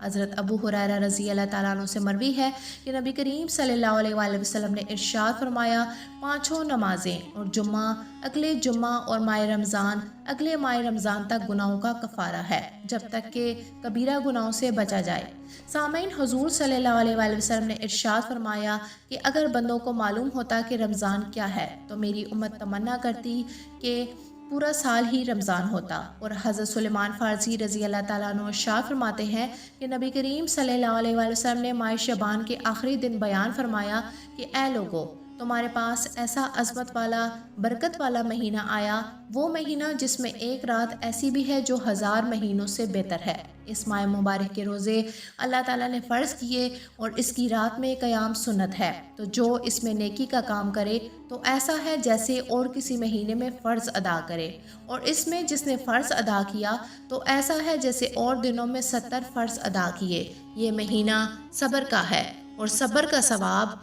حضرت ابو ہریرہ رضی اللہ تعالیٰ عنہ سے مروی ہے کہ نبی کریم صلی اللہ علیہ وآلہ وسلم نے ارشاد فرمایا، پانچوں نمازیں اور جمعہ اگلے جمعہ اور ماہ رمضان اگلے ماہ رمضان تک گناہوں کا کفارہ ہے، جب تک کہ کبیرہ گناہوں سے بچا جائے۔ سامعین، حضور صلی اللہ علیہ وآلہ وسلم نے ارشاد فرمایا کہ اگر بندوں کو معلوم ہوتا کہ رمضان کیا ہے تو میری امت تمنا کرتی کہ پورا سال ہی رمضان ہوتا۔ اور حضرت سلیمان فارسی رضی اللہ تعالیٰ عنہ ارشاد فرماتے ہیں کہ نبی کریم صلی اللہ علیہ وآلہ وسلم نے ماہ شعبان کے آخری دن بیان فرمایا کہ اے لوگو، تمہارے پاس ایسا عظمت والا برکت والا مہینہ آیا، وہ مہینہ جس میں ایک رات ایسی بھی ہے جو 1000 مہینوں سے بہتر ہے۔ اس ماہ مبارک کے روزے اللہ تعالیٰ نے فرض کیے اور اس کی رات میں قیام سنت ہے، تو جو اس میں نیکی کا کام کرے تو ایسا ہے جیسے اور کسی مہینے میں فرض ادا کرے، اور اس میں جس نے فرض ادا کیا تو ایسا ہے جیسے اور دنوں میں 70 فرض ادا کیے۔ یہ مہینہ صبر کا ہے اور صبر کا ثواب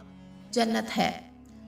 جنت ہے،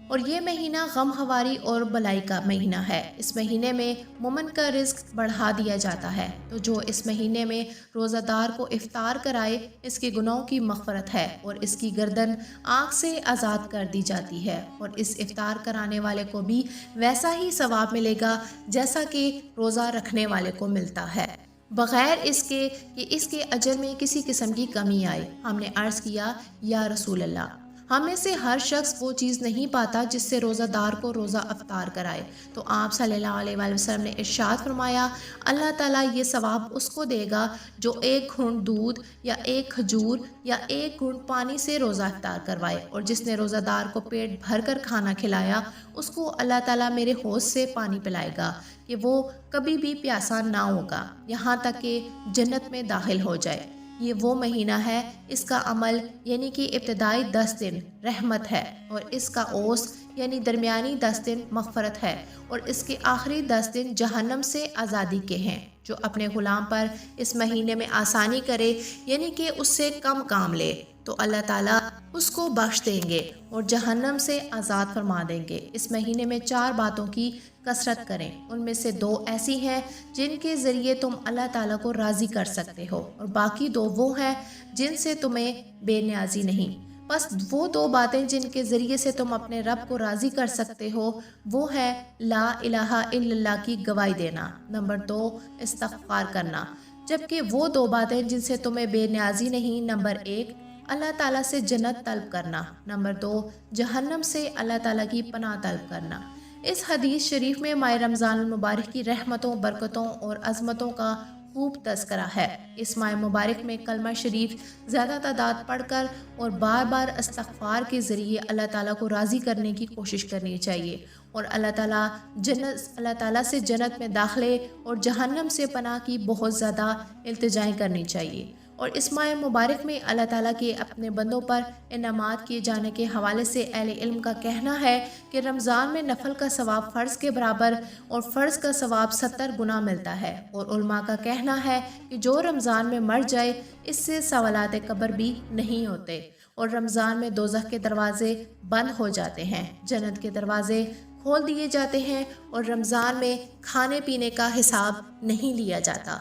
اور یہ مہینہ غم خواری اور بلائی کا مہینہ ہے۔ اس مہینے میں مومن کا رزق بڑھا دیا جاتا ہے، تو جو اس مہینے میں روزہ دار کو افطار کرائے اس کے گناہوں کی مغفرت ہے اور اس کی گردن آگ سے آزاد کر دی جاتی ہے، اور اس افطار کرانے والے کو بھی ویسا ہی ثواب ملے گا جیسا کہ روزہ رکھنے والے کو ملتا ہے، بغیر اس کے کہ اس کے اجر میں کسی قسم کی کمی آئے۔ ہم نے عرض کیا، یا رسول اللہ، ہم میں سے ہر شخص وہ چیز نہیں پاتا جس سے روزہ دار کو روزہ افطار کرائے، تو آپ صلی اللہ علیہ وآلہ وسلم نے ارشاد فرمایا، اللہ تعالیٰ یہ ثواب اس کو دے گا جو ایک گھونٹ دودھ یا ایک کھجور یا ایک گھونٹ پانی سے روزہ افطار کروائے، اور جس نے روزہ دار کو پیٹ بھر کر کھانا کھلایا اس کو اللہ تعالیٰ میرے حوض سے پانی پلائے گا کہ وہ کبھی بھی پیاسا نہ ہوگا یہاں تک کہ جنت میں داخل ہو جائے۔ یہ وہ مہینہ ہے، اس کا عمل یعنی کہ ابتدائی 10 دن رحمت ہے، اور اس کا اوس یعنی درمیانی 10 دن مغفرت ہے، اور اس کے آخری 10 دن جہنم سے آزادی کے ہیں۔ جو اپنے غلام پر اس مہینے میں آسانی کرے یعنی کہ اس سے کم کام لے تو اللہ تعالیٰ اس کو بخش دیں گے اور جہنم سے آزاد فرما دیں گے۔ اس مہینے میں 4 باتوں کی کثرت کریں، ان میں سے 2 ایسی ہیں جن کے ذریعے تم اللہ تعالیٰ کو راضی کر سکتے ہو، اور باقی 2 وہ ہیں جن سے تمہیں بے نیازی نہیں۔ بس وہ 2 باتیں جن کے ذریعے سے تم اپنے رب کو راضی کر سکتے ہو وہ ہے لا الہ الا اللہ کی گواہی دینا، نمبر 2 استغفار کرنا، جبکہ وہ 2 باتیں جن سے تمہیں بے نیازی نہیں، نمبر 1 اللہ تعالیٰ سے جنت طلب کرنا، نمبر 2 جہنم سے اللہ تعالیٰ کی پناہ طلب کرنا۔ اس حدیث شریف میں ماہ رمضان المبارک کی رحمتوں، برکتوں اور عظمتوں کا خوب تذکرہ ہے۔ اس ماہ مبارک میں کلمہ شریف زیادہ تعداد پڑھ کر اور بار بار استغفار کے ذریعے اللہ تعالیٰ کو راضی کرنے کی کوشش کرنی چاہیے، اور اللہ تعالیٰ سے جنت میں داخلے اور جہنم سے پناہ کی بہت زیادہ التجائیں کرنی چاہیے۔ اور اس ماہ مبارک میں اللہ تعالیٰ کے اپنے بندوں پر انعامات کیے جانے کے حوالے سے اہل علم کا کہنا ہے کہ رمضان میں نفل کا ثواب فرض کے برابر اور فرض کا ثواب 70 گنا ملتا ہے، اور علماء کا کہنا ہے کہ جو رمضان میں مر جائے اس سے سوالات قبر بھی نہیں ہوتے، اور رمضان میں دوزخ کے دروازے بند ہو جاتے ہیں، جنت کے دروازے کھول دیے جاتے ہیں، اور رمضان میں کھانے پینے کا حساب نہیں لیا جاتا،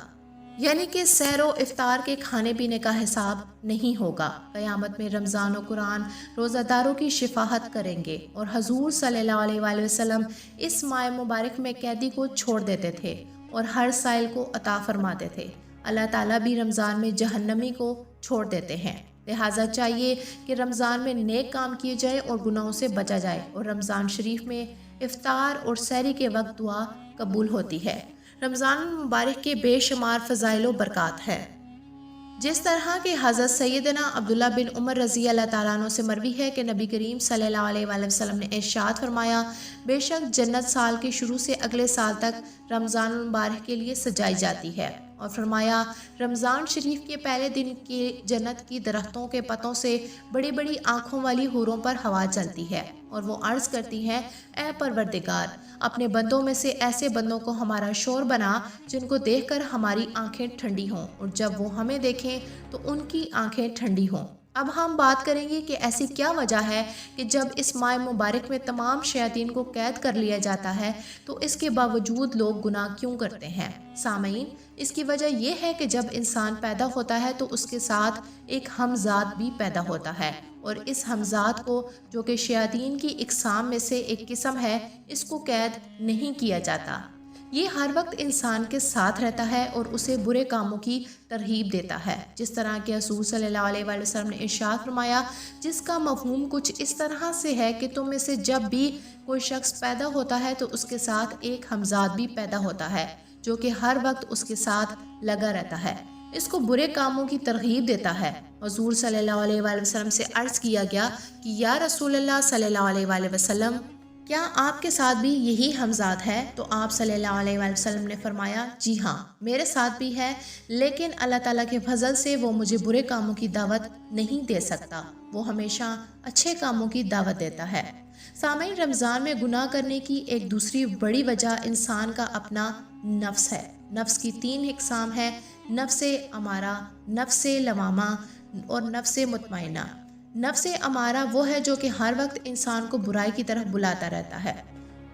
یعنی کہ سحر و افطار کے کھانے پینے کا حساب نہیں ہوگا۔ قیامت میں رمضان و قرآن روزہ داروں کی شفاعت کریں گے، اور حضور صلی اللہ علیہ وآلہ وسلم اس ماہ مبارک میں قیدی کو چھوڑ دیتے تھے اور ہر سائل کو عطا فرماتے تھے۔ اللہ تعالیٰ بھی رمضان میں جہنمی کو چھوڑ دیتے ہیں، لہٰذا چاہیے کہ رمضان میں نیک کام کیے جائے اور گناہوں سے بچا جائے، اور رمضان شریف میں افطار اور سحری کے وقت دعا قبول ہوتی ہے۔ رمضان المبارک کے بے شمار فضائل و برکات ہیں، جس طرح کہ حضرت سیدنا عبداللہ بن عمر رضی اللہ تعالیٰ عنہ سے مروی ہے کہ نبی کریم صلی اللہ علیہ وآلہ وسلم نے ارشاد فرمایا، بے شک جنت سال کے شروع سے اگلے سال تک رمضان المبارک کے لیے سجائی جاتی ہے، اور فرمایا رمضان شریف کے پہلے دن کے جنت کی درختوں کے پتوں سے بڑی بڑی آنکھوں والی حوروں پر ہوا چلتی ہے، اور وہ عرض کرتی ہیں، اے پروردگار، اپنے بندوں میں سے ایسے بندوں کو ہمارا شور بنا جن کو دیکھ کر ہماری آنکھیں ٹھنڈی ہوں، اور جب وہ ہمیں دیکھیں تو ان کی آنکھیں ٹھنڈی ہوں۔ اب ہم بات کریں گے کہ ایسی کیا وجہ ہے کہ جب اس ماہ مبارک میں تمام شیاطین کو قید کر لیا جاتا ہے تو اس کے باوجود لوگ گناہ کیوں کرتے ہیں۔ سامعین، اس کی وجہ یہ ہے کہ جب انسان پیدا ہوتا ہے تو اس کے ساتھ ایک ہمزاد بھی پیدا ہوتا ہے، اور اس ہمزاد کو، جو کہ شیاطین کی اقسام میں سے ایک قسم ہے، اس کو قید نہیں کیا جاتا۔ یہ ہر وقت انسان کے ساتھ رہتا ہے اور اسے برے کاموں کی ترغیب دیتا ہے، جس طرح کہ حضور صلی اللہ علیہ وآلہ وسلم نے ارشاد فرمایا، جس کا مفہوم کچھ اس طرح سے ہے کہ تم میں سے جب بھی کوئی شخص پیدا ہوتا ہے تو اس کے ساتھ ایک ہمزاد بھی پیدا ہوتا ہے جو کہ ہر وقت اس کے ساتھ لگا رہتا ہے، اس کو برے کاموں کی ترغیب دیتا ہے۔ حضور صلی اللہ علیہ وآلہ وسلم سے عرض کیا گیا کہ یا رسول اللہ صلی اللہ علیہ وآلہ وسلم، کیا آپ کے ساتھ بھی یہی ہمزاد ہے؟ تو آپ صلی اللہ علیہ وآلہ وسلم نے فرمایا، جی ہاں، میرے ساتھ بھی ہے، لیکن اللہ تعالیٰ کے فضل سے وہ مجھے برے کاموں کی دعوت نہیں دے سکتا، وہ ہمیشہ اچھے کاموں کی دعوت دیتا ہے۔ سامعین، رمضان میں گناہ کرنے کی ایک دوسری بڑی وجہ انسان کا اپنا نفس ہے۔ نفس کی 3 اقسام ہیں: نفس امارہ، نفس لوامہ اور نفس مطمئنہ۔ نفس امارہ وہ ہے جو کہ ہر وقت انسان کو برائی کی طرف بلاتا رہتا ہے۔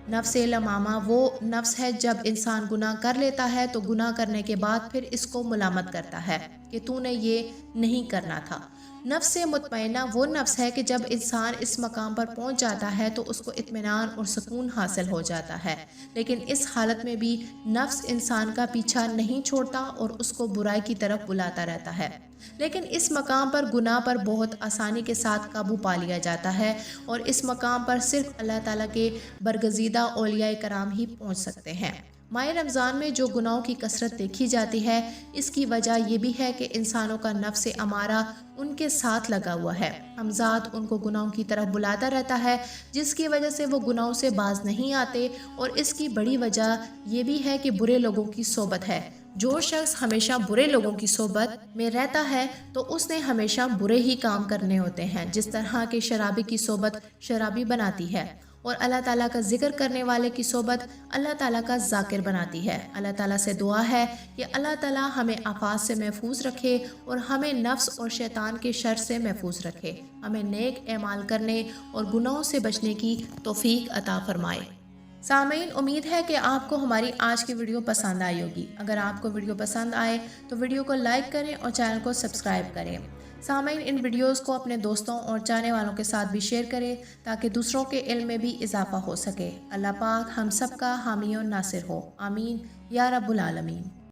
نفس لوامہ وہ نفس ہے جب انسان گناہ کر لیتا ہے تو گناہ کرنے کے بعد پھر اس کو ملامت کرتا ہے کہ تو نے یہ نہیں کرنا تھا۔ نفس مطمئنہ وہ نفس ہے کہ جب انسان اس مقام پر پہنچ جاتا ہے تو اس کو اطمینان اور سکون حاصل ہو جاتا ہے، لیکن اس حالت میں بھی نفس انسان کا پیچھا نہیں چھوڑتا اور اس کو برائی کی طرف بلاتا رہتا ہے، لیکن اس مقام پر گناہ پر بہت آسانی کے ساتھ قابو پا لیا جاتا ہے، اور اس مقام پر صرف اللہ تعالیٰ کے برگزیدہ اولیاء کرام ہی پہنچ سکتے ہیں۔ ماہ رمضان میں جو گناہوں کی کثرت دیکھی جاتی ہے، اس کی وجہ یہ بھی ہے کہ انسانوں کا نفس امارہ ان کے ساتھ لگا ہوا ہے۔ ہمزاد ان کو گناہوں کی طرف بلاتا رہتا ہے، جس کی وجہ سے وہ گناہوں سے باز نہیں آتے، اور اس کی بڑی وجہ یہ بھی ہے کہ برے لوگوں کی صحبت ہے۔ جو شخص ہمیشہ برے لوگوں کی صحبت میں رہتا ہے تو اس نے ہمیشہ برے ہی کام کرنے ہوتے ہیں، جس طرح کہ شرابی کی صحبت شرابی بناتی ہے، اور اللہ تعالیٰ کا ذکر کرنے والے کی صحبت اللہ تعالیٰ کا ذاکر بناتی ہے۔ اللہ تعالیٰ سے دعا ہے کہ اللہ تعالیٰ ہمیں آفات سے محفوظ رکھے اور ہمیں نفس اور شیطان کے شر سے محفوظ رکھے، ہمیں نیک اعمال کرنے اور گناہوں سے بچنے کی توفیق عطا فرمائے۔ سامعین، امید ہے کہ آپ کو ہماری آج کی ویڈیو پسند آئی ہوگی۔ اگر آپ کو ویڈیو پسند آئے تو ویڈیو کو لائک کریں اور چینل کو سبسکرائب کریں۔ سامعین، ان ویڈیوز کو اپنے دوستوں اور چاہنے والوں کے ساتھ بھی شیئر کریں تاکہ دوسروں کے علم میں بھی اضافہ ہو سکے۔ اللہ پاک ہم سب کا حامی و ناصر ہو، آمین یا رب العالمین۔